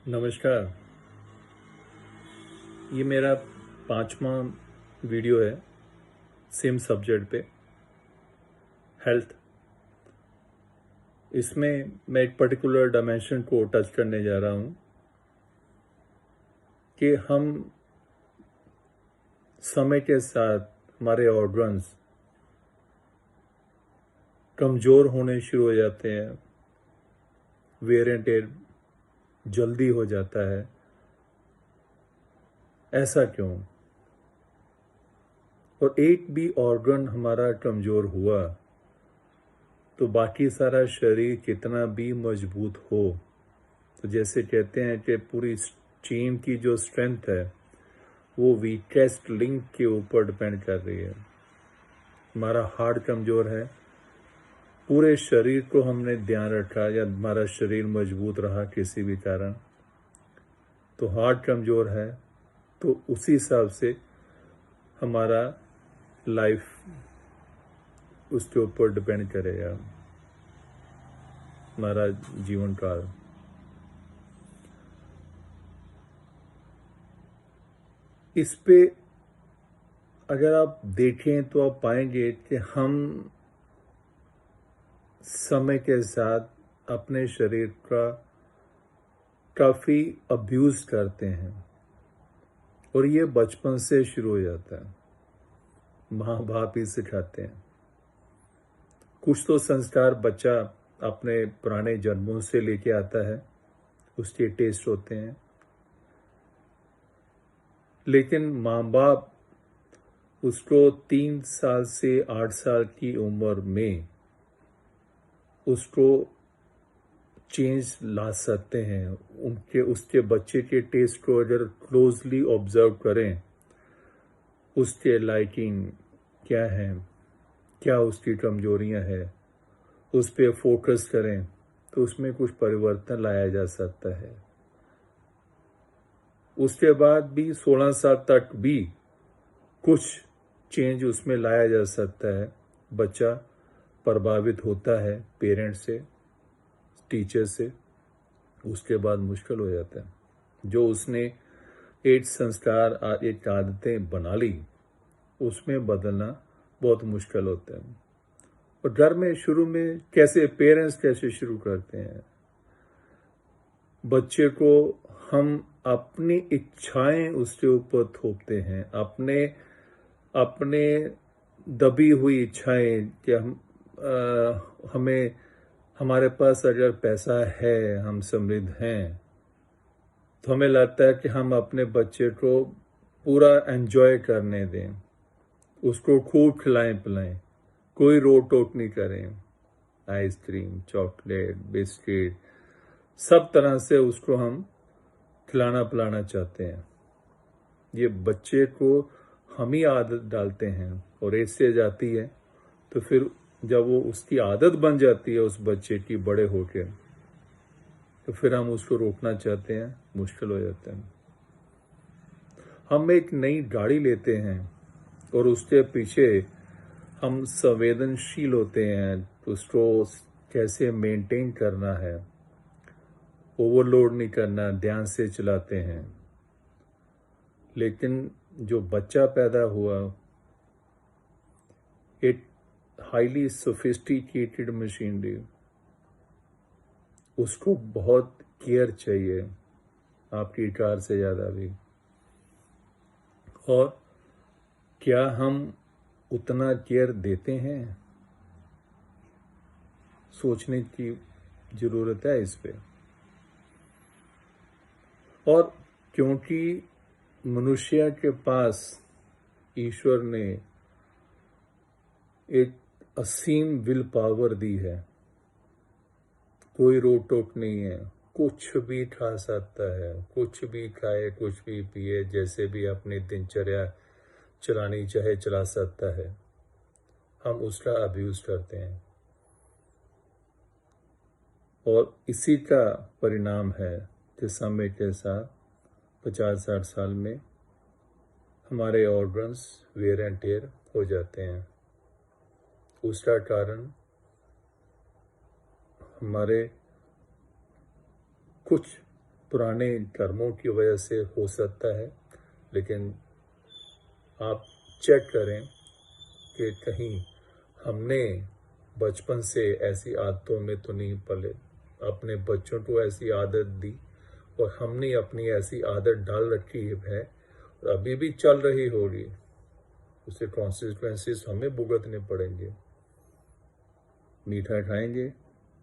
नमस्कार। ये मेरा 5वां वीडियो है सेम सब्जेक्ट पे, हेल्थ। इसमें मैं एक पर्टिकुलर डायमेंशन को टच करने जा रहा हूँ कि हम समय के साथ हमारे ऑर्गन्स कमज़ोर होने शुरू हो जाते हैं, वेयर एंड टेयर जल्दी हो जाता है। ऐसा क्यों? और एक भी ऑर्गन हमारा कमज़ोर हुआ तो बाकी सारा शरीर कितना भी मजबूत हो, तो जैसे कहते हैं कि पूरी चेन की जो स्ट्रेंथ है वो वीकेस्ट लिंक के ऊपर डिपेंड कर रही है। हमारा हार्ट कमज़ोर है, पूरे शरीर को हमने ध्यान रखा या हमारा शरीर मजबूत रहा किसी भी कारण, तो हार्ट कमज़ोर है तो उसी हिसाब से हमारा लाइफ उसके ऊपर डिपेंड करेगा, हमारा जीवन काल। इस पे अगर आप देखें तो आप पाएंगे कि हम समय के साथ अपने शरीर का काफ़ी अब्यूज़ करते हैं और ये बचपन से शुरू हो जाता है। माँ बाप ही सिखाते हैं। कुछ तो संस्कार बच्चा अपने पुराने जन्मों से लेके आता है, उसके टेस्ट होते हैं, लेकिन माँ बाप उसको 3 साल से 8 साल की उम्र में उसको चेंज ला सकते हैं। उसके बच्चे के टेस्ट को अगर क्लोजली ऑब्जर्व करें, उसके लाइकिंग क्या है, क्या उसकी कमजोरियां हैं, उस पर फोकस करें तो उसमें कुछ परिवर्तन लाया जा सकता है। उसके बाद भी 16 साल तक भी कुछ चेंज उसमें लाया जा सकता है। बच्चा प्रभावित होता है पेरेंट्स से, टीचर से, उसके बाद मुश्किल हो जाता है। जो उसने एक संस्कार, एक आदतें बना ली, उसमें बदलना बहुत मुश्किल होता है। और घर में शुरू में पेरेंट्स कैसे शुरू करते हैं? बच्चे को हम अपनी इच्छाएं उसके ऊपर थोपते हैं, अपने अपने दबी हुई इच्छाएं कि हमें, हमारे पास अगर पैसा है, हम समृद्ध हैं, तो हमें लगता है कि हम अपने बच्चे को पूरा एंजॉय करने दें, उसको खूब खिलाएं पिलाएं, कोई रोक टोक नहीं करें। आइसक्रीम, चॉकलेट, बिस्किट, सब तरह से उसको हम खिलाना पिलाना चाहते हैं। ये बच्चे को हम ही आदत डालते हैं और ऐसे जाती है, तो फिर जब वो उसकी आदत बन जाती है उस बच्चे की बड़े होके, तो फिर हम उसको रोकना चाहते हैं, मुश्किल हो जाता है। हम एक नई गाड़ी लेते हैं और उसके पीछे हम संवेदनशील होते हैं, तो उसको कैसे मेंटेन करना है, ओवरलोड नहीं करना, ध्यान से चलाते हैं। लेकिन जो बच्चा पैदा हुआ एक हाईली सोफिस्टिकेटेड मशीनरी, उसको बहुत केयर चाहिए, आपकी कार से ज़्यादा भी। और क्या हम उतना केयर देते हैं? सोचने की ज़रूरत है इस पे। और क्योंकि मनुष्य के पास ईश्वर ने एक असीम विल पावर दी है, कोई रोक टोक नहीं है, कुछ भी खा सकता है, कुछ भी खाए, कुछ भी पिए, जैसे भी अपनी दिनचर्या चलानी चाहे चला सकता है। हम उसका अब्यूज करते हैं और इसी का परिणाम है कि समय के साथ 50-60 साल में हमारे ऑर्गन्स वेयर एंड टेयर हो जाते हैं। उसका कारण हमारे कुछ पुराने कर्मों की वजह से हो सकता है, लेकिन आप चेक करें कि कहीं हमने बचपन से ऐसी आदतों में तो नहीं पले, अपने बच्चों को ऐसी आदत दी और हमने अपनी ऐसी आदत डाल रखी है और अभी भी चल रही होगी, उसके कॉन्सिक्वेंसेस हमें भुगतने पड़ेंगे। मीठा खाएंगे,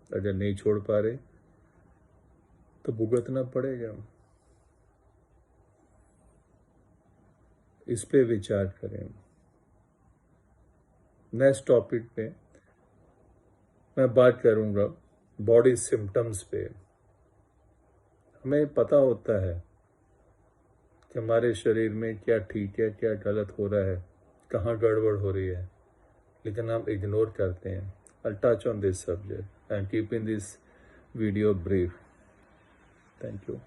अगर नहीं छोड़ पा रहे तो भुगतना पड़ेगा। इस पे विचार करें। नेक्स्ट टॉपिक पे मैं बात करूंगा बॉडी सिम्टम्स पे। हमें पता होता है कि हमारे शरीर में क्या ठीक है, क्या गलत हो रहा है, कहाँ गड़बड़ हो रही है, लेकिन हम इग्नोर करते हैं। I'll touch on this subject. I'm keeping this video brief. Thank you.